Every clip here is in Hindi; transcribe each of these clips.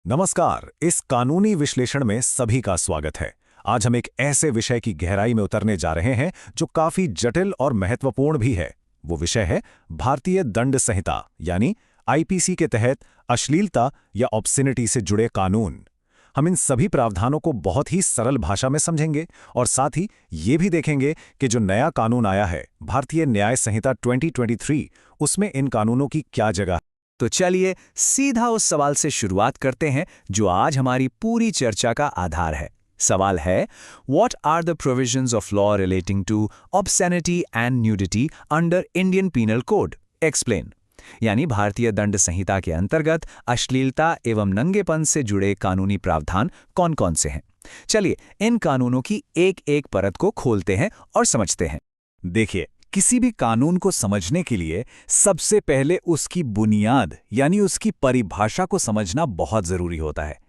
नमस्कार। इस कानूनी विश्लेषण में सभी का स्वागत है। आज हम एक ऐसे विषय की गहराई में उतरने जा रहे हैं जो काफी जटिल और महत्वपूर्ण भी है। वो विषय है भारतीय दंड संहिता यानी आईपीसी के तहत अश्लीलता या ऑब्ससिनिटी से जुड़े कानून। हम इन सभी प्रावधानों को बहुत ही सरल भाषा में समझेंगे और साथ ही ये भी देखेंगे कि जो नया कानून आया है भारतीय न्याय संहिता 2023, उसमें इन कानूनों की क्या जगह है। तो चलिए सीधा उस सवाल से शुरुआत करते हैं जो आज हमारी पूरी चर्चा का आधार है। सवाल है, What are the provisions of law relating to obscenity and nudity under Indian Penal Code? Explain। यानी भारतीय दंड संहिता के अंतर्गत अश्लीलता एवं नंगेपन से जुड़े कानूनी प्रावधान कौन-कौन से हैं। चलिए इन कानूनों की एक-एक परत को खोलते हैं और समझते हैं। देखिए, किसी भी कानून को समझने के लिए सबसे पहले उसकी बुनियाद यानी उसकी परिभाषा को समझना बहुत जरूरी होता है।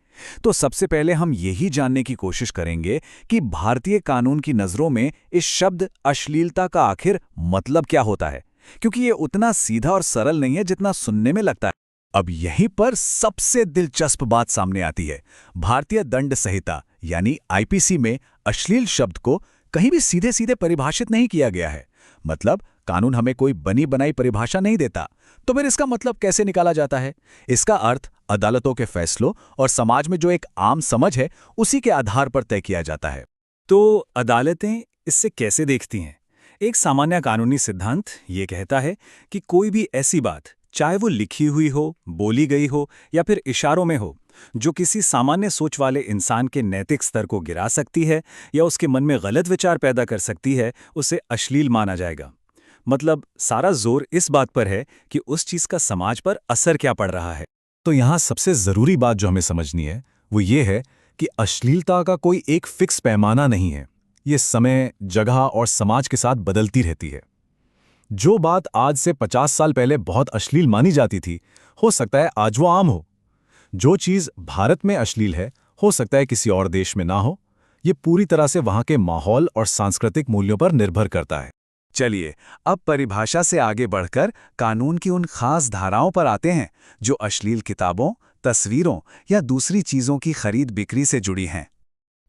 तो सबसे पहले हम यही जानने की कोशिश करेंगे कि भारतीय कानून की नज़रों में इस शब्द अश्लीलता का आखिर मतलब क्या होता है, क्योंकि ये उतना सीधा और सरल नहीं है जितना सुनने में लगता है। अब यहीं पर सबसे दिलचस्प बात सामने आती है। भारतीय दंड संहिता यानी आईपीसी में अश्लील शब्द को कहीं भी सीधे सीधे परिभाषित नहीं किया गया है। मतलब कानून हमें कोई बनी बनाई परिभाषा नहीं देता। तो फिर इसका मतलब कैसे निकाला जाता है? इसका अर्थ अदालतों के फैसलों और समाज में जो एक आम समझ है उसी के आधार पर तय किया जाता है। तो अदालतें इससे कैसे देखती हैं? एक सामान्य कानूनी सिद्धांत ये कहता है कि कोई भी ऐसी बात, चाहे वो लिखी हुई हो, बोली गई हो या फिर इशारों में हो, जो किसी सामान्य सोच वाले इंसान के नैतिक स्तर को गिरा सकती है या उसके मन में गलत विचार पैदा कर सकती है, उसे अश्लील माना जाएगा। मतलब सारा जोर इस बात पर है कि उस चीज का समाज पर असर क्या पड़ रहा है। तो यहाँ सबसे जरूरी बात जो हमें समझनी है वो ये है कि अश्लीलता का कोई एक फिक्स पैमाना नहीं है। ये समय, जगह और समाज के साथ बदलती रहती है। जो बात आज से 50 साल पहले बहुत अश्लील मानी जाती थी, हो सकता है आज वो आम हो। जो चीज़ भारत में अश्लील है, हो सकता है किसी और देश में ना हो। ये पूरी तरह से वहाँ के माहौल और सांस्कृतिक मूल्यों पर निर्भर करता है। चलिए अब परिभाषा से आगे बढ़कर कानून की उन खास धाराओं पर आते हैं जो अश्लील किताबों, तस्वीरों या दूसरी चीजों की खरीद बिक्री से जुड़ी हैं।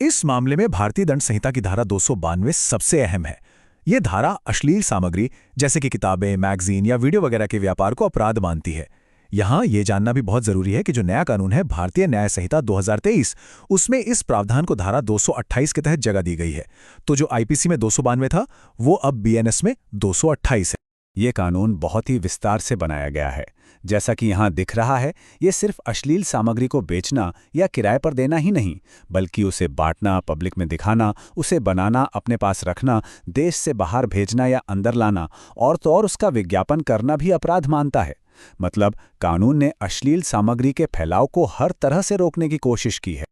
इस मामले में भारतीय दंड संहिता की धारा 292 सबसे अहम है। ये धारा अश्लील सामग्री जैसे कि किताबें, मैगजीन या वीडियो वगैरह के व्यापार को अपराध मानती है। यहाँ ये जानना भी बहुत जरूरी है कि जो नया कानून है भारतीय न्याय संहिता 2023, उसमें इस प्रावधान को धारा 228 के तहत जगह दी गई है। तो जो आईपीसी में 292 था, वो अब बीएनएस में 228 है। ये कानून बहुत ही विस्तार से बनाया गया है। जैसा कि यहाँ दिख रहा है, ये सिर्फ अश्लील सामग्री को बेचना या किराए पर देना ही नहीं, बल्कि उसे बांटना, पब्लिक में दिखाना, उसे बनाना, अपने पास रखना, देश से बाहर भेजना या अंदर लाना और तो और उसका विज्ञापन करना भी अपराध मानता है। मतलब कानून ने अश्लील सामग्री के फैलाव को हर तरह से रोकने की कोशिश की है।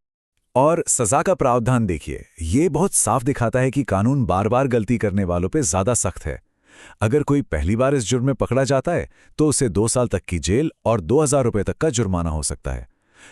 और सजा का प्रावधान देखिए, ये बहुत साफ दिखाता है कि कानून बार बार गलती करने वालों पे ज्यादा सख्त है। अगर कोई पहली बार इस जुर्म में पकड़ा जाता है तो उसे 2 साल तक की जेल और 2000 रुपये तक का जुर्माना हो सकता है।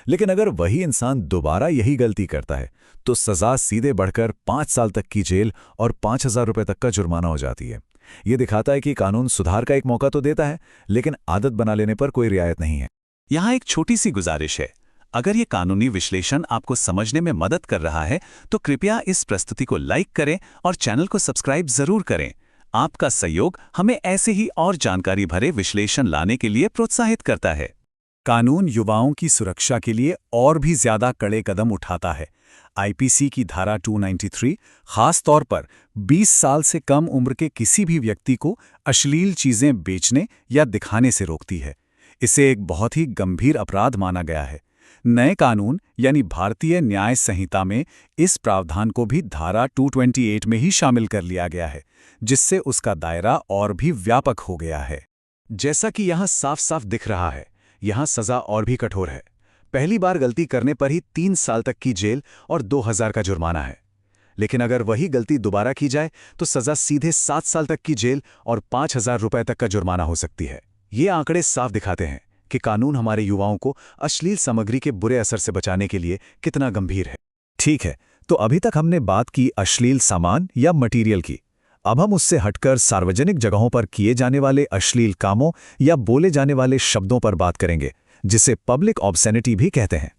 लेकिन अगर वही इंसान दोबारा यही गलती करता है तो सजा सीधे बढ़कर 5 साल तक की जेल और 5000 रुपये तक का जुर्माना हो जाती है। ये दिखाता है कि कानून सुधार का एक मौका तो देता है, लेकिन आदत बना लेने पर कोई रियायत नहीं है। यहाँ एक छोटी सी गुजारिश है, अगर ये कानूनी विश्लेषण आपको समझने में मदद कर रहा है तो कृपया इस प्रस्तुति को लाइक करें और चैनल को सब्सक्राइब जरूर करें। आपका सहयोग हमें ऐसे ही और जानकारी भरे विश्लेषण लाने के लिए प्रोत्साहित करता है। कानून युवाओं की सुरक्षा के लिए और भी ज्यादा कड़े कदम उठाता है। आईपीसी की धारा 293 खास तौर पर 20 साल से कम उम्र के किसी भी व्यक्ति को अश्लील चीजें बेचने या दिखाने से रोकती है। इसे एक बहुत ही गंभीर अपराध माना गया है। नए कानून यानी भारतीय न्याय संहिता में इस प्रावधान को भी धारा 228 में ही शामिल कर लिया गया है, जिससे उसका दायरा और भी व्यापक हो गया है। जैसा कि यहाँ साफ साफ दिख रहा है, यहाँ सजा और भी कठोर है। पहली बार गलती करने पर ही 3 साल तक की जेल और 2000 का जुर्माना है। लेकिन अगर वही गलती दोबारा की जाए तो सजा सीधे 7 साल तक की जेल और 5000 रुपये तक का जुर्माना हो सकती है। ये आंकड़े साफ दिखाते हैं कि कानून हमारे युवाओं को अश्लील सामग्री के बुरे असर से बचाने के लिए कितना गंभीर है। ठीक है, तो अभी तक हमने बात की अश्लील सामान या मटीरियल की। अब हम उससे हटकर सार्वजनिक जगहों पर किए जाने वाले अश्लील कामों या बोले जाने वाले शब्दों पर बात करेंगे, जिसे पब्लिक ऑब्सेनिटी भी कहते हैं।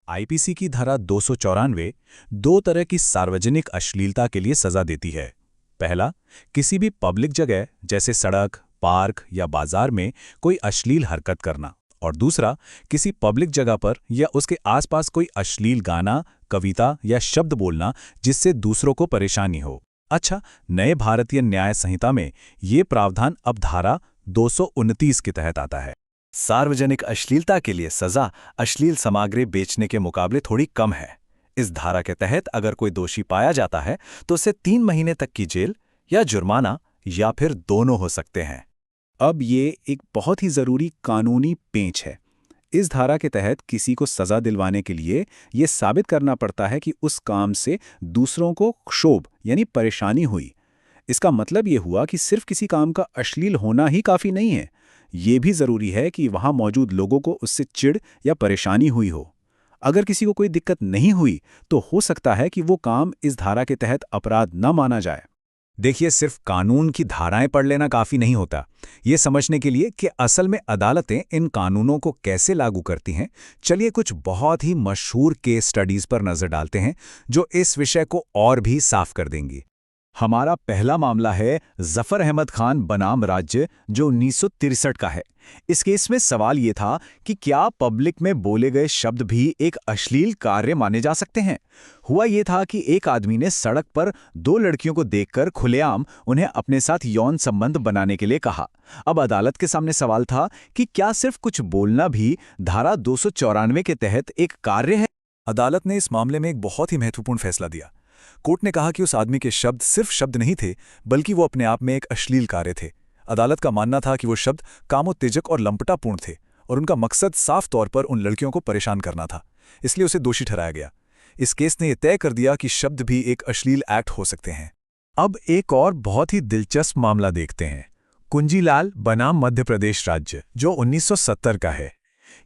आईपीसी की धारा 294 दो तरह की सार्वजनिक अश्लीलता के लिए सजा देती है। पहला, किसी भी पब्लिक जगह जैसे सड़क, पार्क या बाजार में कोई अश्लील हरकत करना, और दूसरा, किसी पब्लिक जगह पर या उसके आसपास कोई अश्लील गाना, कविता या शब्द बोलना जिससे दूसरों को परेशानी हो। अच्छा, नए भारतीय न्याय संहिता में ये प्रावधान अब धारा 229 के तहत आता है। सार्वजनिक अश्लीलता के लिए सजा अश्लील सामग्री बेचने के मुकाबले थोड़ी कम है। इस धारा के तहत अगर कोई दोषी पाया जाता है तो उसे 3 महीने तक की जेल या जुर्माना या फिर दोनों हो सकते हैं। अब ये एक बहुत ही ज़रूरी कानूनी पेंच है। इस धारा के तहत किसी को सज़ा दिलवाने के लिए ये साबित करना पड़ता है कि उस काम से दूसरों को क्षोभ यानी परेशानी हुई। इसका मतलब ये हुआ कि सिर्फ किसी काम का अश्लील होना ही काफ़ी नहीं है, ये भी ज़रूरी है कि वहाँ मौजूद लोगों को उससे चिढ़ या परेशानी हुई हो। अगर किसी को कोई दिक्कत नहीं हुई तो हो सकता है कि वो काम इस धारा के तहत अपराध न माना जाए। देखिए, सिर्फ कानून की धाराएं पढ़ लेना काफ़ी नहीं होता। ये समझने के लिए कि असल में अदालतें इन कानूनों को कैसे लागू करती हैं, चलिए कुछ बहुत ही मशहूर केस स्टडीज़ पर नज़र डालते हैं जो इस विषय को और भी साफ कर देंगी। हमारा पहला मामला है जफर अहमद खान बनाम राज्य, जो 1963 का है। इस केस में सवाल ये था कि क्या पब्लिक में बोले गए शब्द भी एक अश्लील कार्य माने जा सकते हैं। हुआ ये था कि एक आदमी ने सड़क पर 2 लड़कियों को देखकर खुलेआम उन्हें अपने साथ यौन संबंध बनाने के लिए कहा। अब अदालत के सामने सवाल था कि क्या सिर्फ कुछ बोलना भी धारा 294 के तहत एक कार्य है। अदालत ने इस मामले में एक बहुत ही महत्वपूर्ण फैसला दिया। कोर्ट ने कहा कि उस आदमी के शब्द सिर्फ शब्द नहीं थे, बल्कि वो अपने आप में एक अश्लील कार्य थे। अदालत का मानना था कि वो शब्द कामोत्तेजक और लंपटापूर्ण थे और उनका मकसद साफ तौर पर उन लड़कियों को परेशान करना था, इसलिए उसे दोषी ठहराया गया। इस केस ने यह तय कर दिया कि शब्द भी एक अश्लील एक्ट हो सकते हैं। अब एक और बहुत ही दिलचस्प मामला देखते हैं, कुंजीलाल बनाम मध्य प्रदेश राज्य, जो 1970 का है।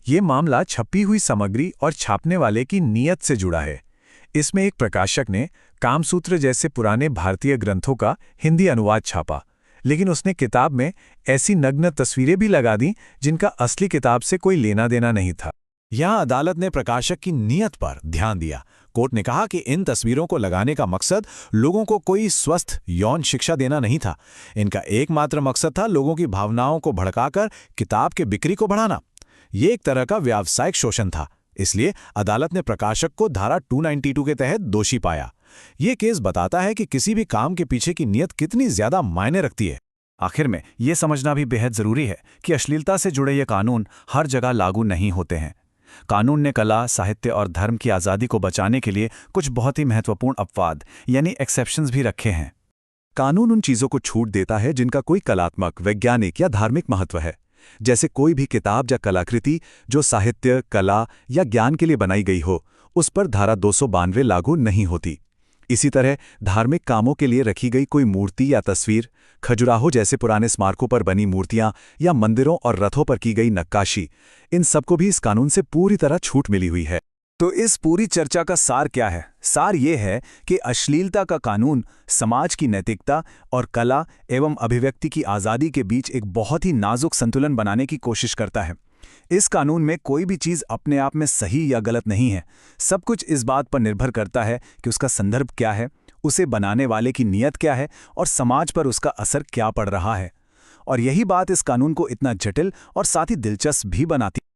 ये मामला छपी हुई सामग्री और छापने वाले की नीयत से जुड़ा है। इसमें एक प्रकाशक ने कामसूत्र जैसे पुराने भारतीय ग्रंथों का हिंदी अनुवाद छापा, लेकिन उसने किताब में ऐसी नग्न तस्वीरें भी लगा दी जिनका असली किताब से कोई लेना देना नहीं था। यहाँ अदालत ने प्रकाशक की नीयत पर ध्यान दिया। कोर्ट ने कहा कि इन तस्वीरों को लगाने का मकसद लोगों को कोई स्वस्थ यौन शिक्षा देना नहीं था। इनका एकमात्र मकसद था लोगों की भावनाओं को भड़काकर किताब के बिक्री को बढ़ाना। ये एक तरह का व्यावसायिक शोषण था। इसलिए अदालत ने प्रकाशक को धारा 292 के तहत दोषी पाया। ये केस बताता है कि किसी भी काम के पीछे की नीयत कितनी ज्यादा मायने रखती है। आखिर में ये समझना भी बेहद जरूरी है कि अश्लीलता से जुड़े ये कानून हर जगह लागू नहीं होते हैं। कानून ने कला, साहित्य और धर्म की आज़ादी को बचाने के लिए कुछ बहुत ही महत्वपूर्ण अपवाद यानी एक्सेप्शंस भी रखे हैं। कानून उन चीज़ों को छूट देता है जिनका कोई कलात्मक, वैज्ञानिक या धार्मिक महत्व है, जैसे कोई भी किताब या कलाकृति जो साहित्य, कला या ज्ञान के लिए बनाई गई हो, उस पर धारा 292 लागू नहीं होती। इसी तरह धार्मिक कामों के लिए रखी गई कोई मूर्ति या तस्वीर, खजुराहो जैसे पुराने स्मारकों पर बनी मूर्तियां या मंदिरों और रथों पर की गई नक्काशी, इन सबको भी इस कानून से पूरी तरह छूट मिली हुई है। तो इस पूरी चर्चा का सार क्या है? सार ये है कि अश्लीलता का कानून समाज की नैतिकता और कला एवं अभिव्यक्ति की आज़ादी के बीच एक बहुत ही नाजुक संतुलन बनाने की कोशिश करता है। इस कानून में कोई भी चीज़ अपने आप में सही या गलत नहीं है। सब कुछ इस बात पर निर्भर करता है कि उसका संदर्भ क्या है, उसे बनाने वाले की नीयत क्या है और समाज पर उसका असर क्या पड़ रहा है। और यही बात इस कानून को इतना जटिल और साथ ही दिलचस्प भी बनाती है।